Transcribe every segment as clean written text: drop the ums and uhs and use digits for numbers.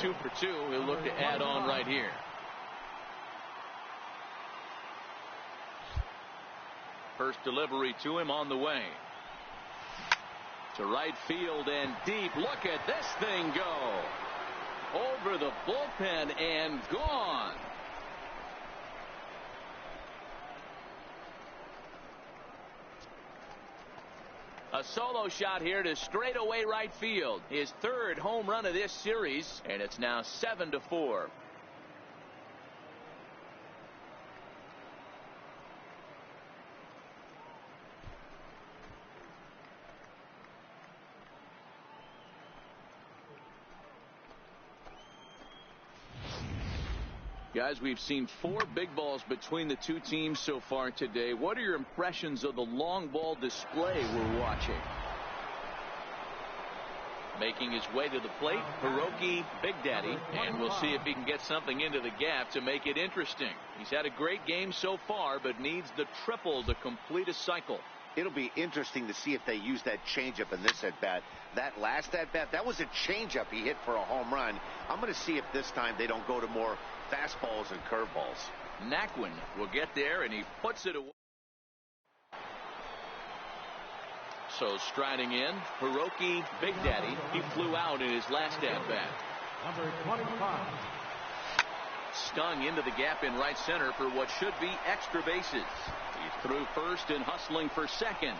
2 for 2. He'll look to add on right here. First delivery to him on the way. To right field and deep. Look at this thing go. Over the bullpen and gone. A solo shot here to straightaway right field. His 3rd home run of this series, and it's now 7-4. Guys, we've seen 4 big balls between the 2 teams so far today. What are your impressions of the long ball display we're watching? Making his way to the plate, Hiroki Big Daddy, and we'll see if he can get something into the gap to make it interesting. He's had a great game so far, but needs the triple to complete a cycle. It'll be interesting to see if they use that changeup in this at-bat. That last at-bat, that was a changeup he hit for a home run. I'm going to see if this time they don't go to more fastballs and curveballs. Naquin will get there, and he puts it away. So striding in, Hiroki Big Daddy. He flew out in his last at-bat. Number 25. Stung into the gap in right center for what should be extra bases. He's through first and hustling for second.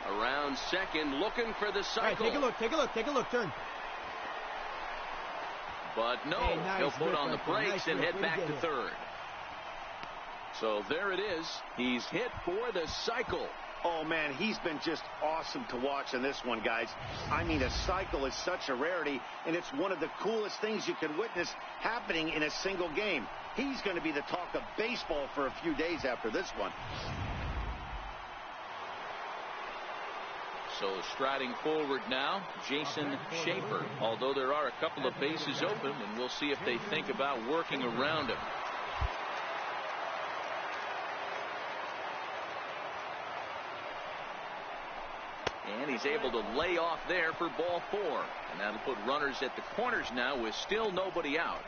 Around second, looking for the cycle. All right, take a look, turn. But no, hey, nice he'll put on the brakes nice and head back to it. third. So there it is. He's hit for the cycle. Oh, man, he's been just awesome to watch in this one, guys. I mean, a cycle is such a rarity, and it's one of the coolest things you can witness happening in a single game. He's going to be the talk of baseball for a few days after this one. So striding forward now, Jason Schaefer. Although there are a couple of bases open, and we'll see if they think about working around him. And he's able to lay off there for ball 4. And that'll put runners at the corners now with still nobody out.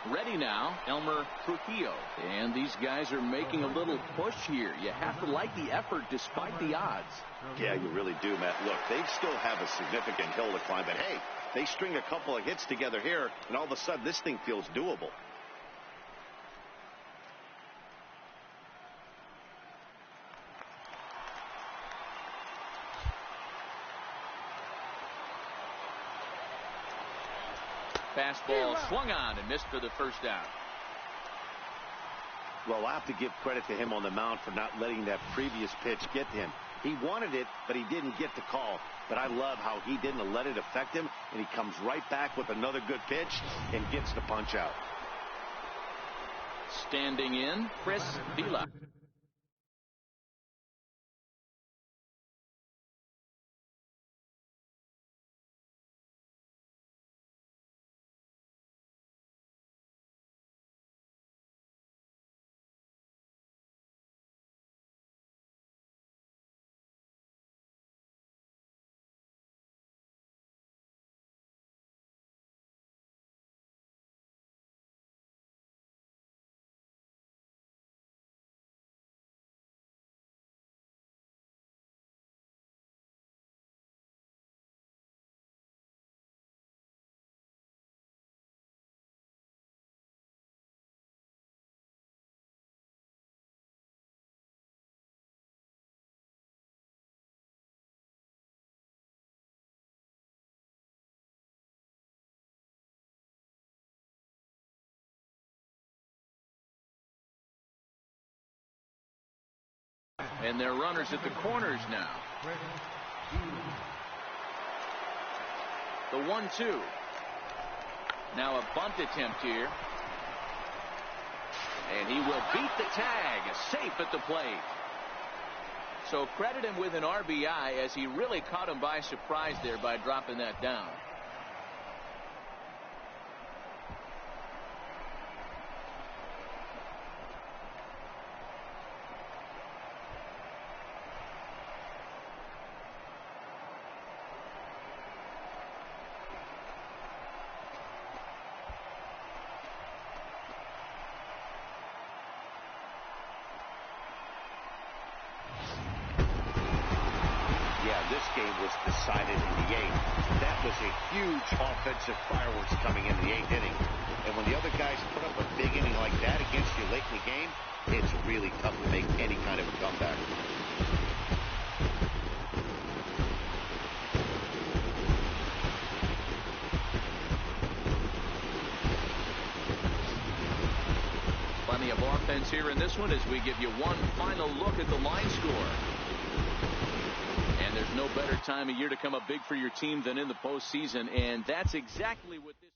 Ready now, Elmer Trujillo. And these guys are making a little push here. You have to like the effort despite the odds. Yeah, you really do, Matt. Look, they still have a significant hill to climb, but hey, they string a couple of hits together here, and all of a sudden this thing feels doable. Fastball swung on and missed for the first out. Well, I'll have to give credit to him on the mound for not letting that previous pitch get to him. He wanted it, but he didn't get the call. But I love how he didn't let it affect him, and he comes right back with another good pitch and gets the punch out. Standing in, Chris Vila. And they're runners at the corners now. The 1-2. Now a bunt attempt here. And he will beat the tag. Safe at the plate. So credit him with an RBI, as he really caught him by surprise there by dropping that down. game was decided in the 8th. That was a huge offensive fireworks coming in the 8th inning. And when the other guys put up a big inning like that against you late in the game, it's really tough to make any kind of a comeback. Plenty of offense here in this one as we give you one final look at the line score. And there's no better time of year to come up big for your team than in the postseason, and that's exactly what this.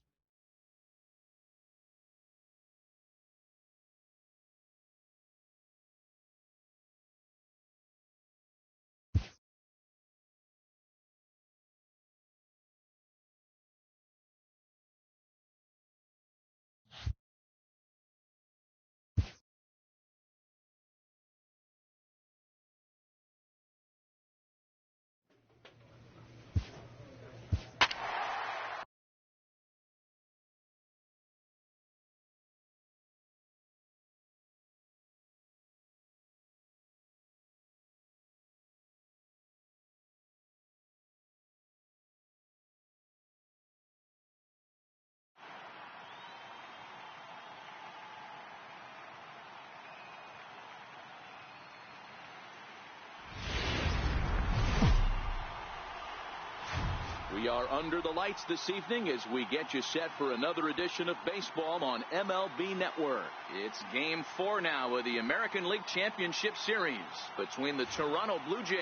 We are under the lights this evening as we get you set for another edition of baseball on MLB Network. It's Game 4 now of the American League Championship Series between the Toronto Blue Jays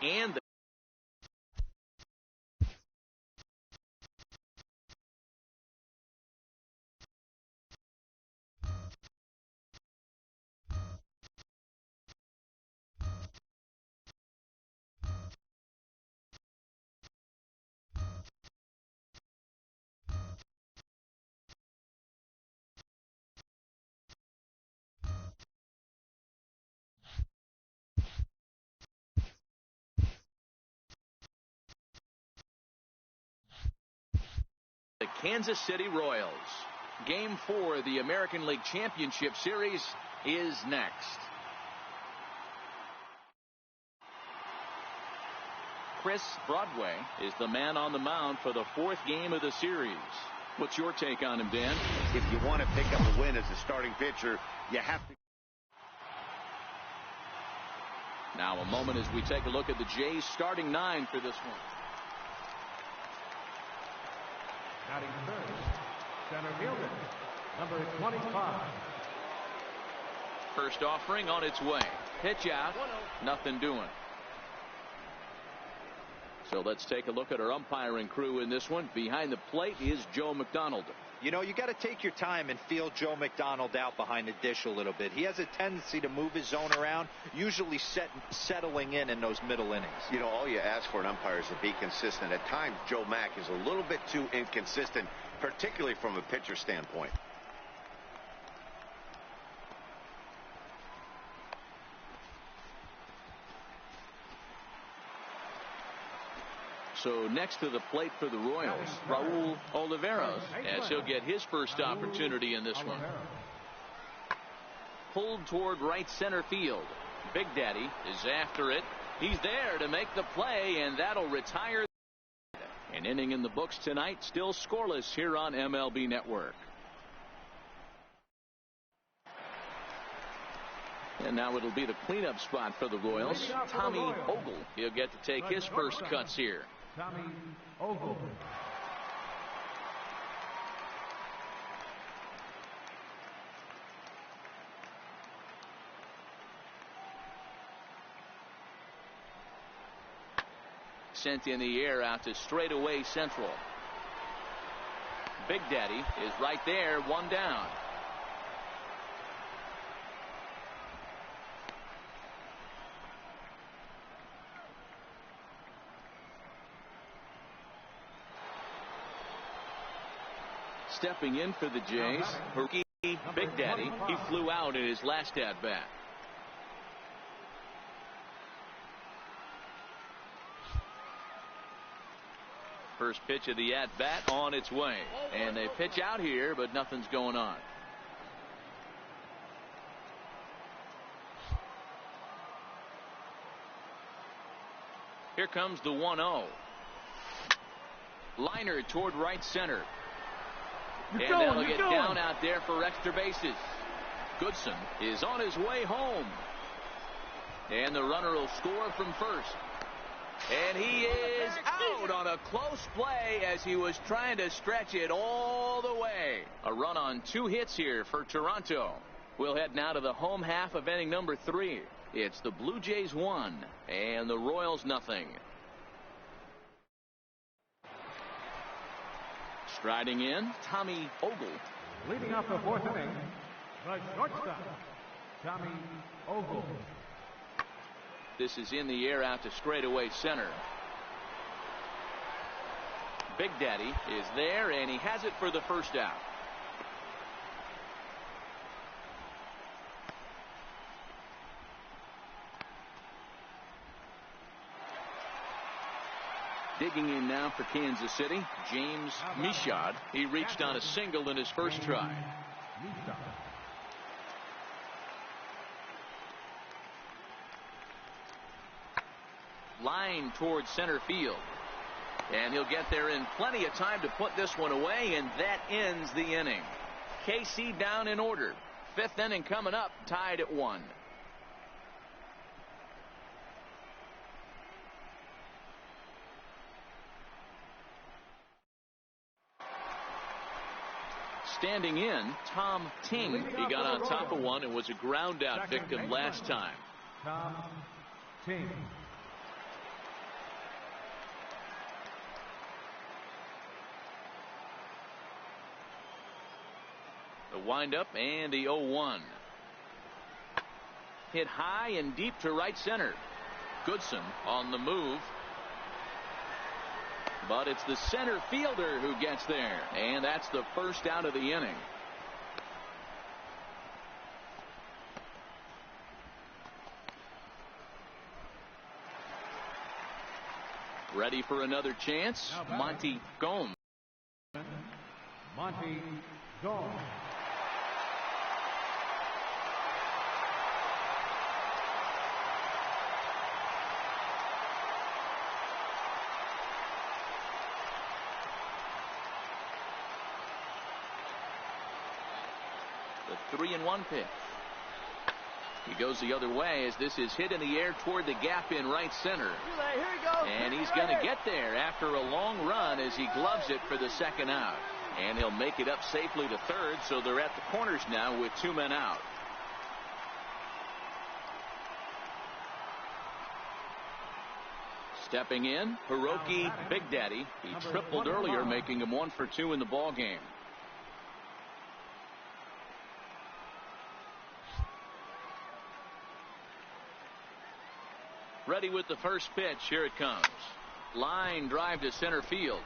and the Kansas City Royals. Game 4 of the American League Championship Series is next. Chris Broadway is the man on the mound for the 4th game of the series. What's your take on him, Dan? If you want to pick up a win as a starting pitcher, you have to. Now a moment as we take a look at the Jays starting 9 for this one. Batting first, center fielder, number 25. First offering on its way. Pitch out. Nothing doing. So let's take a look at our umpiring crew in this one. Behind the plate is Joe McDonald. You know, you got to take your time and feel Joe McDonald out behind the dish a little bit. He has a tendency to move his zone around, usually settling in those middle innings. You know, all you ask for an umpire is to be consistent. At times, Joe Mack is a little bit too inconsistent, particularly from a pitcher standpoint. So next to the plate for the Royals, Raul Oliveros, as he'll get his first opportunity in this one. Pulled toward right center field. Big Daddy is after it. He's there to make the play, and that'll retire. An inning in the books tonight, still scoreless here on MLB Network. And now it'll be the cleanup spot for the Royals. Tommy Ogle, he'll get to take his first cuts here. Tommy Ogle. Sent in the air out to straightaway central. Big Daddy is right there, one down. Stepping in for the Jays, rookie Big Daddy. He flew out in his last at-bat. First pitch of the at-bat on its way. And they pitch out here, but nothing's going on. Here comes the 1-0. Liner toward right center. And that'll get down out there for extra bases. Goodson is on his way home. And the runner will score from first. And he is out on a close play as he was trying to stretch it all the way. A run on 2 hits here for Toronto. We'll head now to the home half of inning number 3. It's the Blue Jays 1 and the Royals nothing. Striding in, Tommy Ogle. Leading off the 4th inning, the shortstop, Tommy Ogle. This is in the air out to straightaway center. Big Daddy is there, and he has it for the first out. Digging in now for Kansas City, James Michaud. He reached on a single in his first try. Line towards center field. And he'll get there in plenty of time to put this one away, and that ends the inning. KC down in order. 5th inning coming up, tied at 1. Standing in, Tom Ting. He got on top of one and was a ground out victim last time. Tom Ting. The windup and the 0-1. Hit high and deep to right center. Goodson on the move. But it's the center fielder who gets there. And that's the first out of the inning. Ready for another chance. Monty Gomes. Monty Gomes. The 3-1 pitch. He goes the other way as this is hit in the air toward the gap in right center. Here he goes. And he's going to get there after a long run as he gloves it for the second out. And he'll make it up safely to third, so they're at the corners now with 2 men out. Stepping in, Hiroki Big Daddy. He tripled earlier, making him 1 for 2 in the ball game. Ready with the first pitch. Here it comes. Line drive to center field.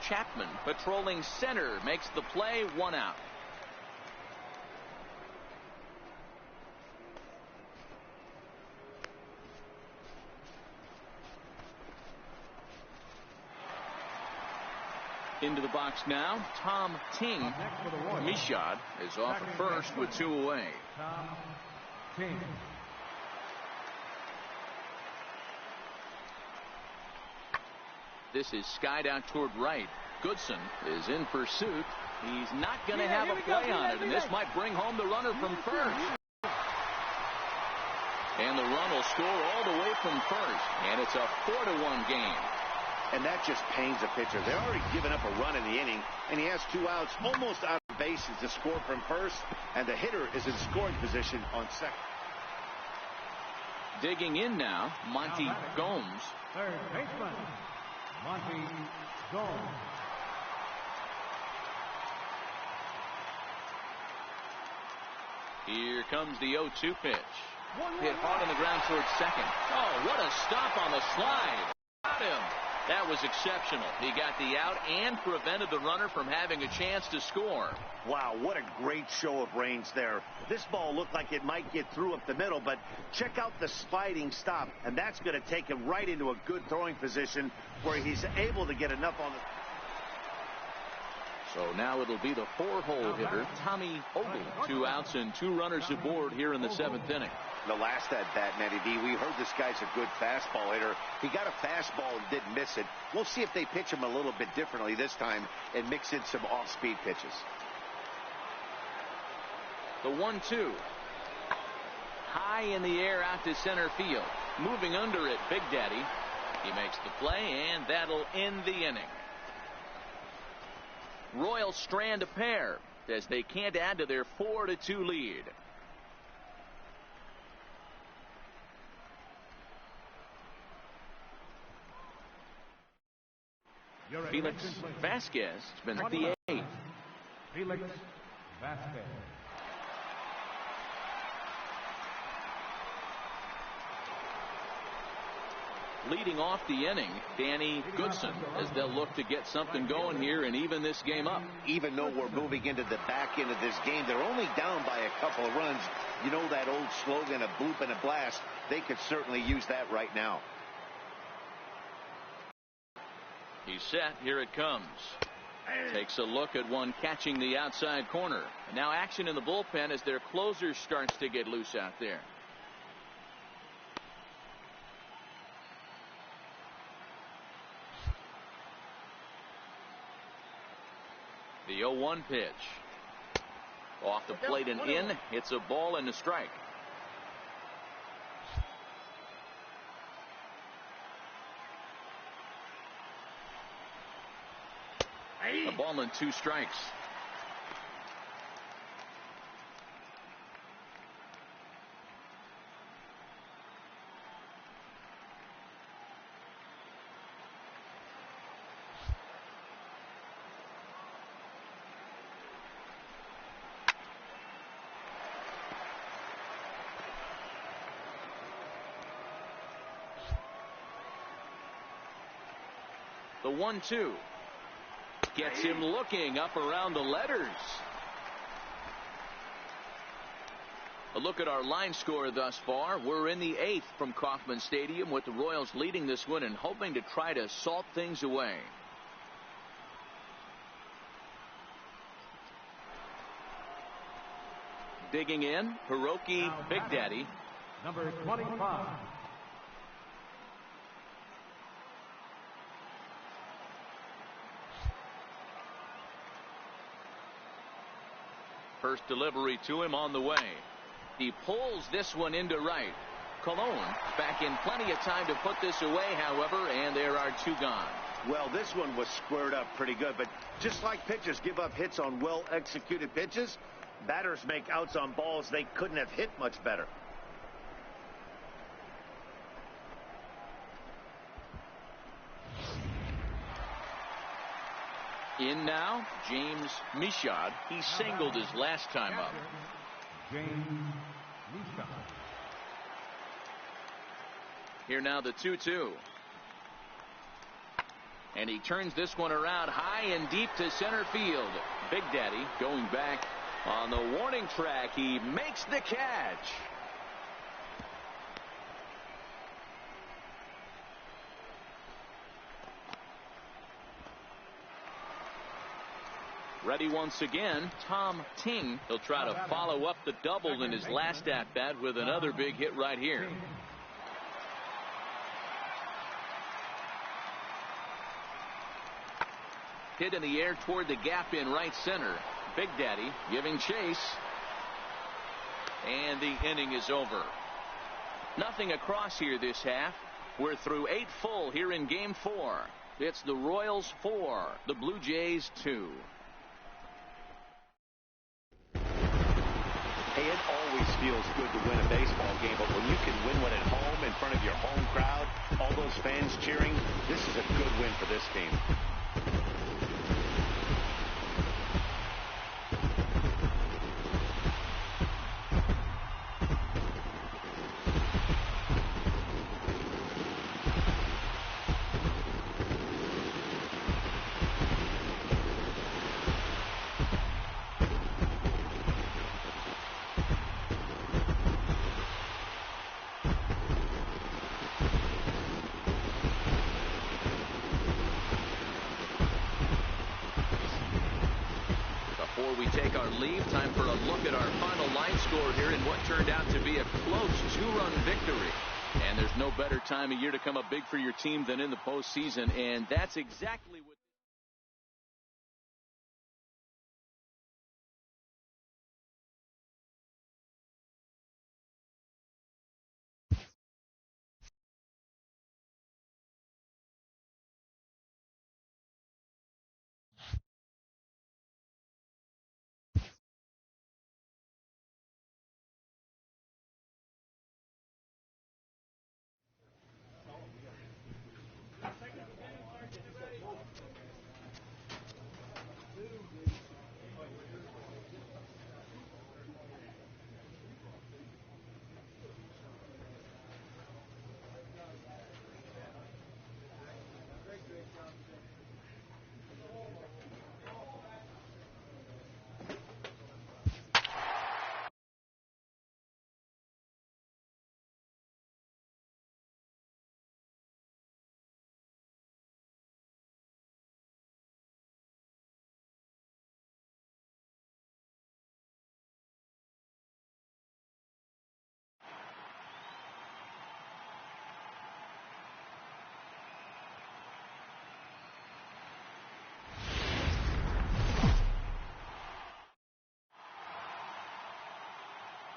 Chapman patrolling center makes the play. 1 out. Into the box now, Tom Ting. Michaud is off at first with 2 away. Tom Ting. This is skied out toward right. Goodson is in pursuit. He's not going to have a play on it, and this might bring home the runner from first. And the run will score all the way from first, and it's a 4-1 game. And that just pains a pitcher. They're already given up a run in the inning, and he has 2 outs, almost out of bases to score from first, and the hitter is in scoring position on second. Digging in now, Monty Gomes. Third baseman, Monty Gomes. Here comes the 0-2 pitch. Hit hard on the ground towards second. Oh, what a stop on the slide. Got him. That was exceptional. He got the out and prevented the runner from having a chance to score. Wow, what a great show of range there. This ball looked like it might get through up the middle, but check out the sliding stop, and that's going to take him right into a good throwing position where he's able to get enough on the... So now it'll be the 4-hole hitter, Tommy Ogle. 2 outs and 2 runners aboard here in the 7th inning. The last at bat, Matty D, we heard this guy's a good fastball hitter. He got a fastball and didn't miss it. We'll see if they pitch him a little bit differently this time and mix in some off-speed pitches. The 1-2. High in the air out to center field. Moving under it, Big Daddy. He makes the play, and that'll end the inning. Royals strand a pair as they can't add to their 4-2 lead. Felix Vasquez has been the 8th. Felix Vasquez. Leading off the inning, Danny Goodson, as they'll look to get something going here and even this game up. Even though we're moving into the back end of this game, they're only down by a couple of runs. You know that old slogan, a bloop and a blast. They could certainly use that right now. He's set. Here it comes. Takes a look at one catching the outside corner. And now action in the bullpen as their closer starts to get loose out there. The 0-1 pitch. Off the plate and in. It's a ball and a strike. A ball and 2 strikes. The 1-2. Gets him looking up around the letters. A look at our line score thus far. We're in the 8th from Kauffman Stadium with the Royals leading this one and hoping to try to salt things away. Digging in, Hiroki Big Daddy. Number 25. First delivery to him on the way. He pulls this one into right. Colon back in plenty of time to put this away, however, and there are 2 gone. Well, this one was squared up pretty good, but just like pitchers give up hits on well-executed pitches, batters make outs on balls they couldn't have hit much better. In now, James Michaud. He singled his last time up. James Michaud. Here now the 2-2. And he turns this one around high and deep to center field. Big Daddy going back on the warning track. He makes the catch. Ready once again, Tom Ting. He'll try to follow up the double in his last at-bat with another big hit right here. Hit in the air toward the gap in right center. Big Daddy giving chase. And the inning is over. Nothing across here this half. We're through 8 full here in Game 4. It's the Royals 4, the Blue Jays 2. Hey, it always feels good to win a baseball game, but when you can win one at home in front of your home crowd, all those fans cheering, this is a good win for this team. before we take our leave, time for a look at our final line score here in what turned out to be a close 2-run victory. And there's no better time of year to come up big for your team than in the postseason, and that's exactly what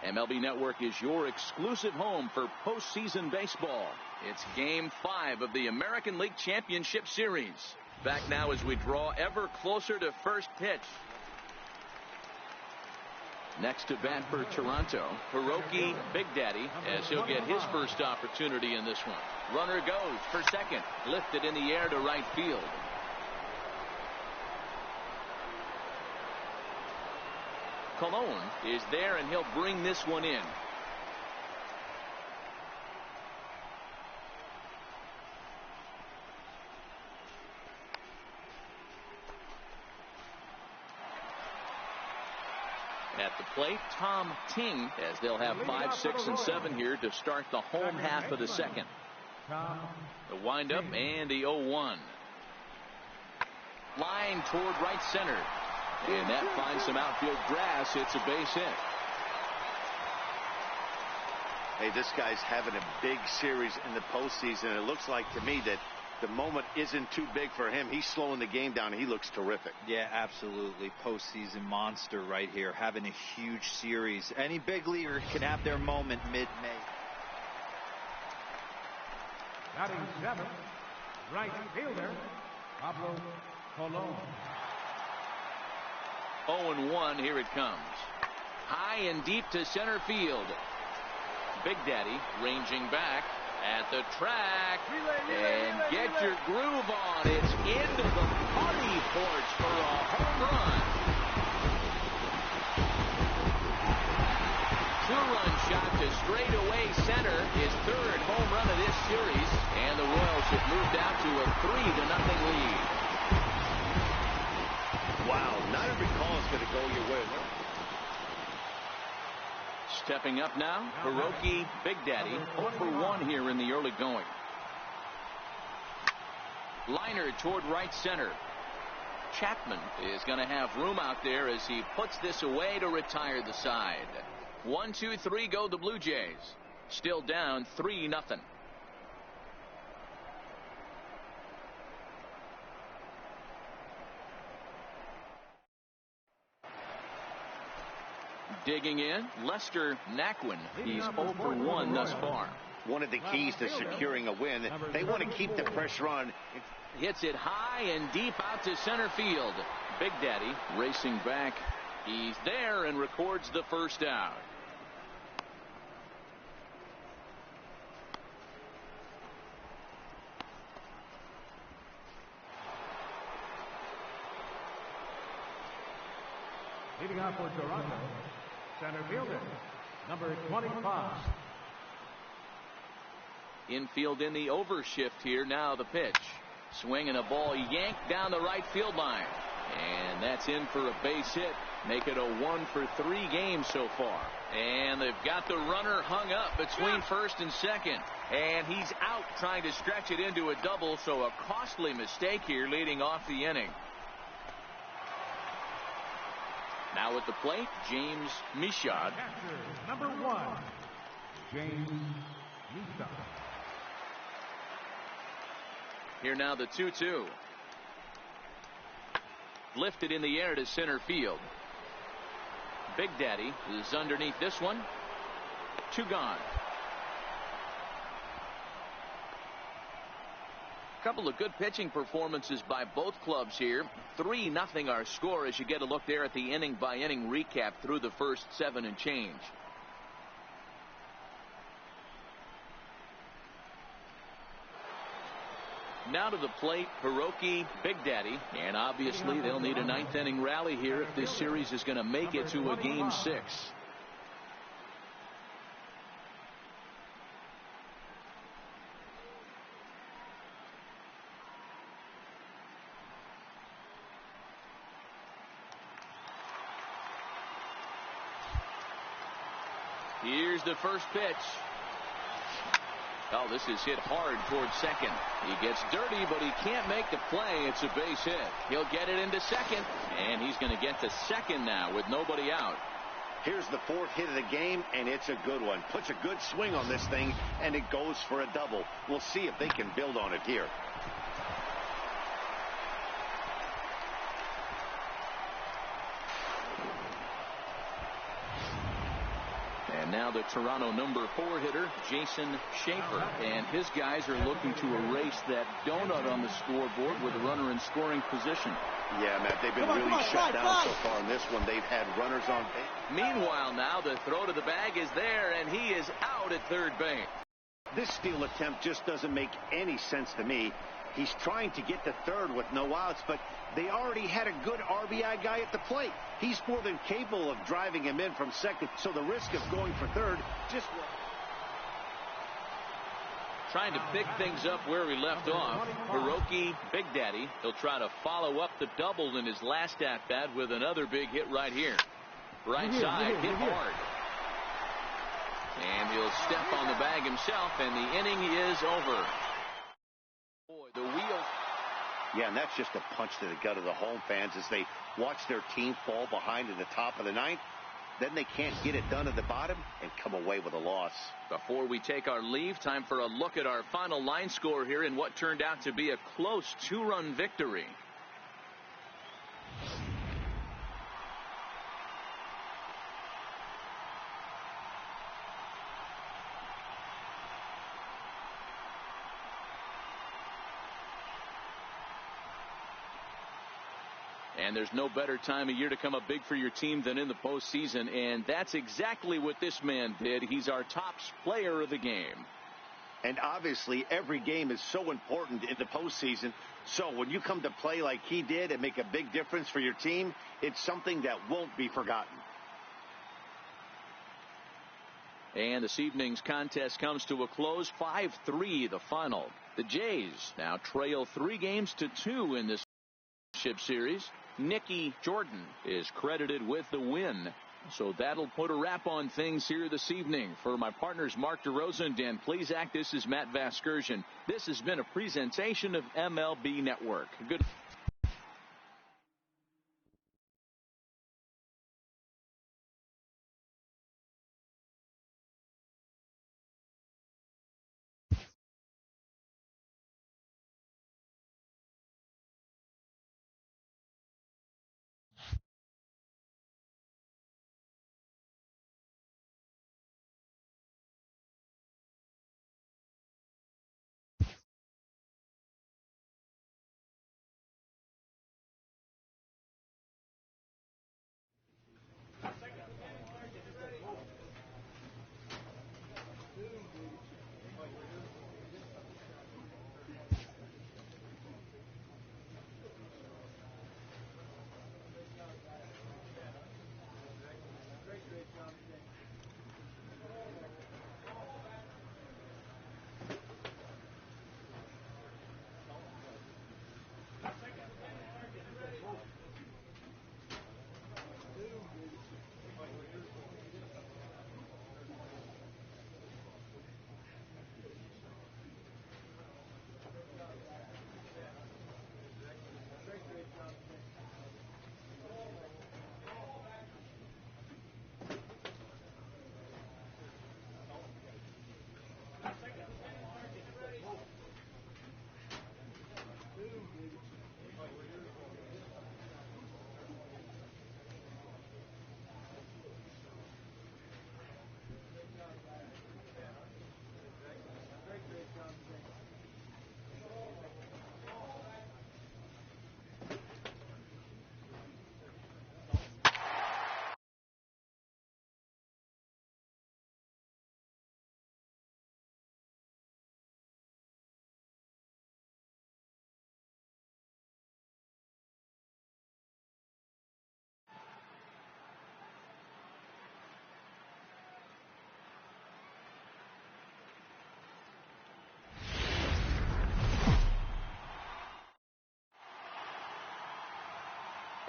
MLB Network is your exclusive home for postseason baseball. It's Game 5 of the American League Championship Series. Back now as we draw ever closer to first pitch. Next to bat for Toronto, Hiroki Big Daddy, as he'll get his first opportunity in this one. Runner goes for second, lifted in the air to right field. Colon is there, and he'll bring this one in. At the plate, Tom Ting, as they'll have 5, 6, and 7 here to start the home half of the second. The windup and the 0-1. Line toward right center. And that finds some outfield grass. It's a base hit. Hey, this guy's having a big series in the postseason. It looks like to me that the moment isn't too big for him. He's slowing the game down. He looks terrific. Yeah, absolutely. Postseason monster right here, having a huge series. Any big leaguer can have their moment mid-May. Batting 7th, right fielder, Pablo Colon. 0-1, here it comes. High and deep to center field. Big Daddy ranging back at the track. And get your groove on. It's into the party porch for a home run. 2-run shot to straightaway center. His 3rd home run of this series. And the Royals have moved out to a 3-0 lead. Wow, not every call is going to go your way. Stepping up now, Hiroki Big Daddy, 0-for-1 here in the early going. Liner toward right center. Chapman is going to have room out there as he puts this away to retire the side. 1, 2, 3 go the Blue Jays. Still down 3-0. Digging in, Lester Naquin. He's 0-for-1 thus far. One of the keys to securing a win, they want to keep the pressure on. Hits it high and deep out to center field. Big Daddy racing back. He's there and records the first out. Leading off for Toronto, center fielder, number 25. Infield in the overshift here. Now the pitch. Swinging a ball yanked down the right field line. And that's in for a base hit. Make it a 1-for-3 game so far. And they've got the runner hung up between first and second. And he's out trying to stretch it into a double. So a costly mistake here leading off the inning. Now at the plate, James Michaud. Catcher, number 1, James Michaud. Here now the 2-2. Lifted in the air to center field. Big Daddy is underneath this one. 2 gone. Couple of good pitching performances by both clubs here. 3-0 our score as you get a look there at the inning by inning recap through the first 7 and change. Now to the plate, Hiroki Big Daddy, and obviously they'll need a 9th inning rally here if this series is going to make it to a game 6. Here's the first pitch. Oh, this is hit hard towards second. He gets dirty, but he can't make the play. It's a base hit. He'll get it into second, and he's going to get to second now with nobody out. Here's the 4th hit of the game, and it's a good one. Puts a good swing on this thing, and it goes for a double. We'll see if they can build on it here. And now the Toronto number 4 hitter, Jason Schaefer. And his guys are looking to erase that donut on the scoreboard with a runner in scoring position. Yeah, Matt, they've been really shut down so far in this one. They've had runners on base. Meanwhile, now the throw to the bag is there, and he is out at third base. This steal attempt just doesn't make any sense to me. He's trying to get to third with no outs, but they already had a good RBI guy at the plate. He's more than capable of driving him in from second, so the risk of going for third just... Trying to pick things up where he left off. Hiroki Big Daddy. He'll try to follow up the double in his last at-bat with another big hit right here. Right side, hit hard. And he'll step on the bag himself, and the inning is over. Boy, the wheels. Yeah, and that's just a punch to the gut of the home fans as they watch their team fall behind in the top of the 9th. Then they can't get it done at the bottom and come away with a loss. Before we take our leave, time for a look at our final line score here in what turned out to be a close 2-run victory. And there's no better time of year to come up big for your team than in the postseason, and that's exactly what this man did. He's our top player of the game. And obviously, every game is so important in the postseason. So when you come to play like he did and make a big difference for your team, it's something that won't be forgotten. And this evening's contest comes to a close, 5-3 the final. The Jays now trail 3-2 in this championship series. Nicky Jordan is credited with the win. So that'll put a wrap on things here this evening. For my partners Mark DeRosa and Dan Plesac, this is Matt Vasgersian. This has been a presentation of MLB Network. Good.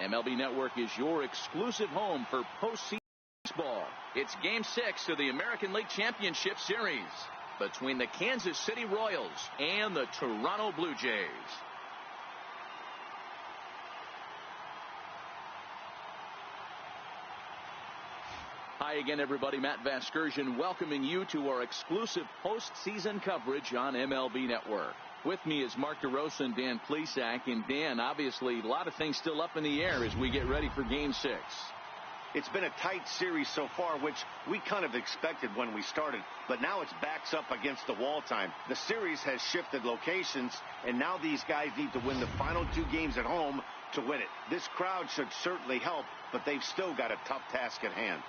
MLB Network is your exclusive home for postseason baseball. It's Game 6 of the American League Championship Series between the Kansas City Royals and the Toronto Blue Jays. Hi again, everybody. Matt Vasgersian welcoming you to our exclusive postseason coverage on MLB Network. With me is Mark DeRosa and Dan Plesac. And Dan, obviously, a lot of things still up in the air as we get ready for Game 6. It's been a tight series so far, which we kind of expected when we started, but now it's backs up against the wall time. The series has shifted locations, and now these guys need to win the final 2 games at home to win it. This crowd should certainly help, but they've still got a tough task at hand.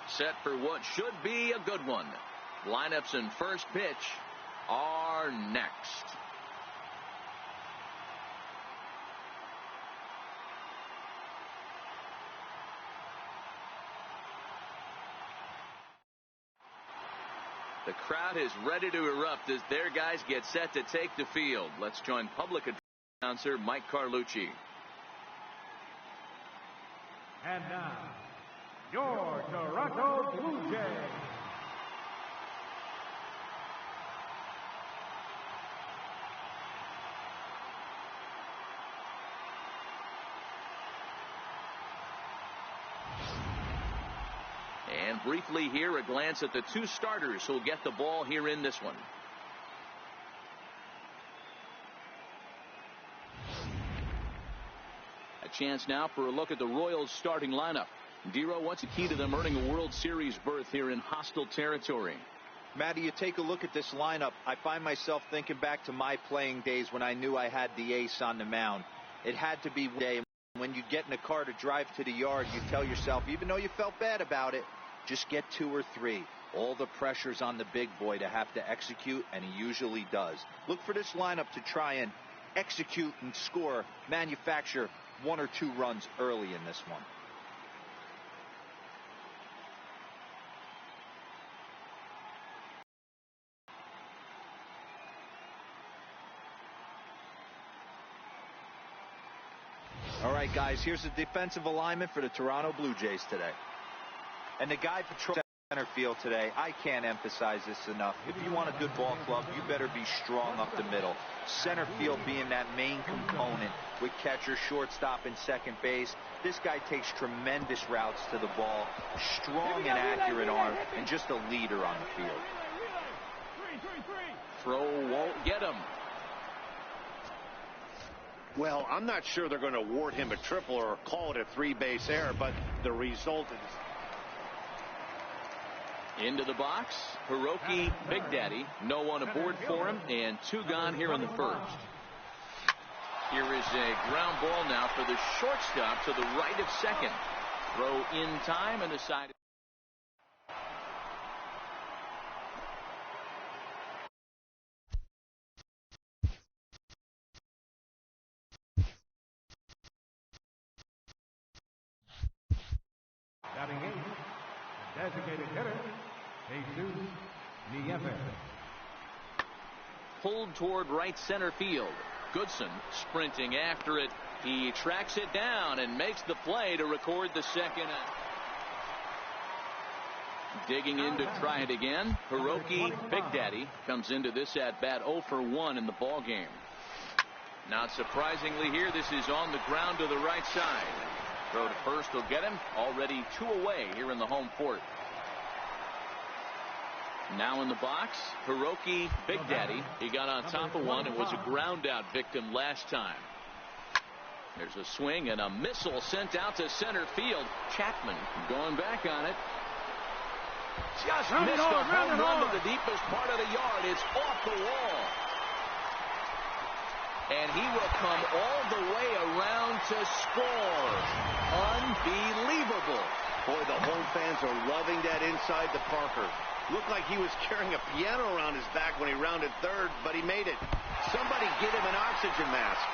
Set for what should be a good one. Lineups and first pitch are next. The crowd is ready to erupt as their guys get set to take the field. Let's join public announcer Mike Carlucci. And now, your Toronto Blue Jays. And briefly here, a glance at the 2 starters who'll get the ball here in this one. A chance now for a look at the Royals starting lineup. Dero, what's the key to them earning a World Series berth here in hostile territory? Matty, you take a look at this lineup. I find myself thinking back to my playing days when I knew I had the ace on the mound. It had to be one day. When you get in a car to drive to the yard, you tell yourself, even though you felt bad about it, just get 2 or 3. All the pressure's on the big boy to have to execute, and he usually does. Look for this lineup to try and execute and score, manufacture 1 or 2 runs early in this one. All right, guys, here's the defensive alignment for the Toronto Blue Jays today. And the guy patrolling center field today, I can't emphasize this enough. If you want a good ball club, you better be strong up the middle. Center field being that main component with catcher, shortstop, and second base. This guy takes tremendous routes to the ball, strong and accurate arm, and just a leader on the field. Throw won't get him. Well, I'm not sure they're going to award him a triple or call it a 3-base error, but the result is... Into the box, Hiroki Big Daddy. No one aboard for him, and 2 gone here in the first. Here is a ground ball now for the shortstop to the right of second. Throw in time, and the side. Batting 8, the designated hitter, Jesus Nieves. Pulled toward right center field. Goodson sprinting after it. He tracks it down and makes the play to record the second out. Digging in to try it again. Hiroki Big Daddy comes into this at bat 0 for 1 in the ball game. Not surprisingly here, this is on the ground to the right side. Throw to first will get him. Already 2 away here in the home fourth. Now in the box, Hiroki Big Daddy. He got on top of one and was a ground out victim last time. There's a swing and a missile sent out to center field. Chapman going back on it. Just missed a home run to the deepest part of the yard. It's off the wall. And he will come all the way around to score. Unbelievable. Boy, the home fans are loving that inside the Parker. Looked like he was carrying a piano around his back when he rounded third, but he made it. Somebody get him an oxygen mask.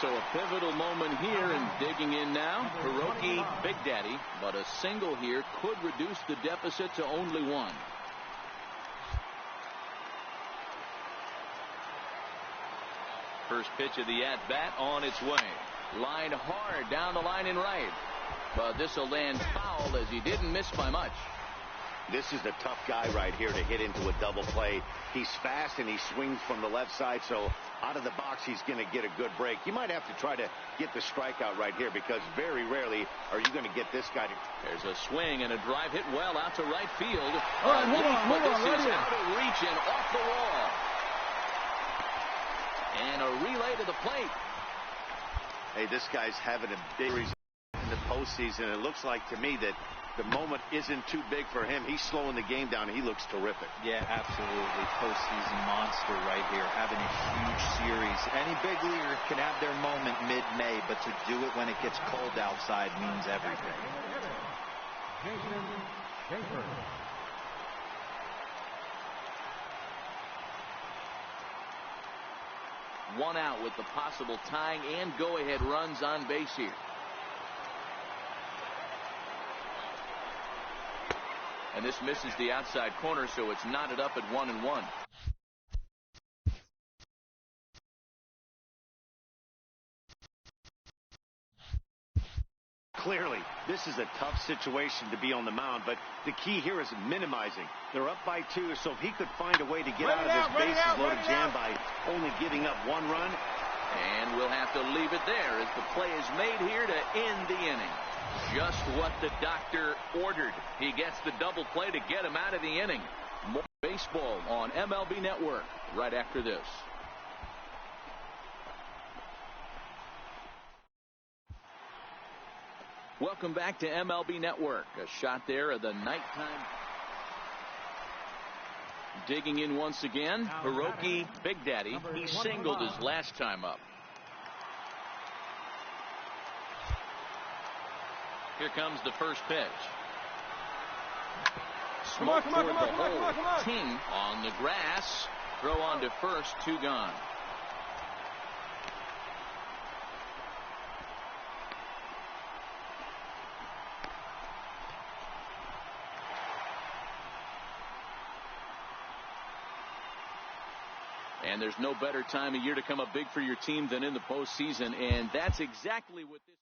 So a pivotal moment here, and digging in now, Hiroki Big Daddy, but a single here could reduce the deficit to only one. First pitch of the at-bat on its way. Lined hard down the line and right. But this will land foul as he didn't miss by much. This is a tough guy right here to hit into a double play. He's fast and he swings from the left side, so out of the box he's going to get a good break. You might have to try to get the strikeout right here because very rarely are you going to get this guy to... There's a swing and a drive hit well out to right field. All right, hold on, This is right out of reach and off the wall. And a relay to the plate. Hey, this guy's having a big reason in the postseason. It looks like to me that the moment isn't too big for him. He's slowing the game down. He looks terrific. Yeah, absolutely. Postseason monster right here, having a huge series. Any big leaguer can have their moment mid-May, but to do it when it gets cold outside means everything. Jason Schaefer. One out with the possible tying and go-ahead runs on base here. And this misses the outside corner, so it's knotted up at 1-1. Clearly, this is a tough situation to be on the mound, but the key here is minimizing. They're up by 2, so if he could find a way to get out of this bases-loaded jam by only giving up 1 run. And we'll have to leave it there as the play is made here to end the inning. Just what the doctor ordered. He gets the double play to get him out of the inning. More baseball on MLB Network right after this. Welcome back to MLB Network. A shot there of the nighttime. Digging in once again, Hiroki Big Daddy. He singled his last time up. Here comes the first pitch. Smoke toward the hole. Ting on the grass. Throw on to first. 2 gone. And there's no better time of year to come up big for your team than in the postseason, and that's exactly what this